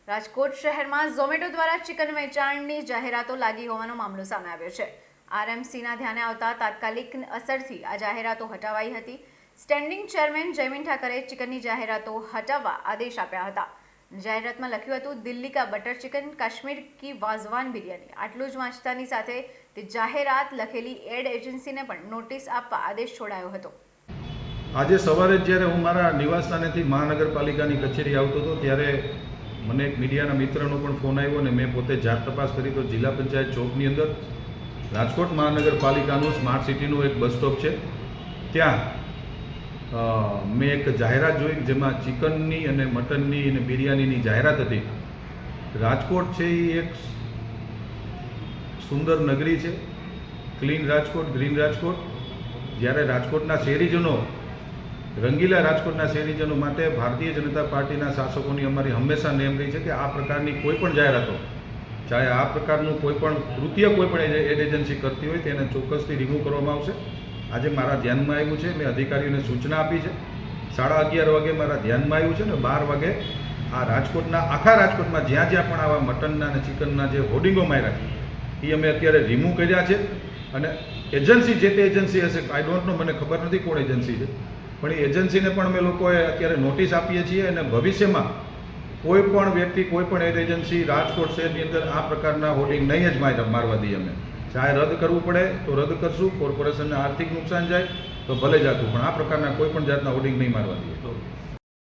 રાજકોટ શહેરમાં ઝોમેટો દ્વારા ચિકન વેચાણની જાહેરાતો લાગી હોવાનો મામલો સામે આવ્યો છે। આરએમસીના ધ્યાને આવતા તાત્કાલિક અસરથી આ જાહેરાતો હટાવાઈ હતી। સ્ટેન્ડિંગ ચેરમેન જયમીન ઠાકરે ચિકનની જાહેરાતો હટાવવા આદેશ આપ્યા હતા। જાહેરાતમાં લખ્યું હતું, દિલ્હી કા બટર ચિકન, કાશ્મીર કી વાઝવાન બિરયાની। આટલું જ વાંચતાની સાથે તે જાહેરાત લખેલી એડ એજન્સીને પણ નોટિસ આપવા આદેશ છોડાયો હતો। આજે સવારે જ્યારે હું મારા નિવાસસ્થાનેથી મહાનગરપાલિકાની કચેરી આવતો હતો ત્યારે મને એક મીડિયાના મિત્રનો પણ ફોન આવ્યો અને મેં પોતે જાત તપાસ કરી તો જિલ્લા પંચાયત ચોકની અંદર રાજકોટ મહાનગરપાલિકાનું સ્માર્ટ સિટીનું એક બસ સ્ટોપ છે, ત્યાં મેં એક જાહેરાત જોઈ જેમાં ચિકનની અને મટનની અને બિરયાનીની જાહેરાત હતી। રાજકોટ છે એ એક સુંદર નગરી છે, ક્લીન રાજકોટ, ગ્રીન રાજકોટ। જ્યારે રાજકોટના શહેરીજનો, રંગીલા રાજકોટના શહેરીજનો માટે ભારતીય જનતા પાર્ટીના શાસકોની અમારી હંમેશા નેમ રહી છે કે આ પ્રકારની કોઈ પણ જાહેરાતો, ચાહે આ પ્રકારનું કોઈ પણ કૃત્ય કોઈ પણ એડ એજન્સી કરતી હોય તેને ચોક્કસથી રિમૂવ કરવામાં આવશે। આજે મારા ધ્યાનમાં આવ્યું છે, મેં અધિકારીઓને સૂચના આપી છે। 11:30 વાગે મારા ધ્યાનમાં આવ્યું છે ને 12 વાગે આ રાજકોટના આખા રાજકોટમાં જ્યાં જ્યાં પણ આવા મટનના અને ચિકનના જે હોર્ડિંગો માર્યા છે એ અમે અત્યારે રિમૂવ કર્યા છે। અને એજન્સી જે તે એજન્સી હશે, આઈ ડોન્ટ નો, મને ખબર નથી કોણ એજન્સી છે, પણ એ એજન્સીને પણ અમે લોકોએ અત્યારે નોટિસ આપીએ છીએ અને ભવિષ્યમાં કોઈ પણ વ્યક્તિ, કોઈ પણ એડ એજન્સી રાજકોટ શહેરની અંદર આ પ્રકારના હોર્ડિંગ નહીં જ મારવા દઈએ। અમે ચાહે રદ કરવું પડે તો રદ કરશું, કોર્પોરેશનને આર્થિક નુકસાન જાય તો ભલે જાતું, પણ આ પ્રકારના કોઈ પણ જાતના હોર્ડિંગ નહીં મારવા દઈએ।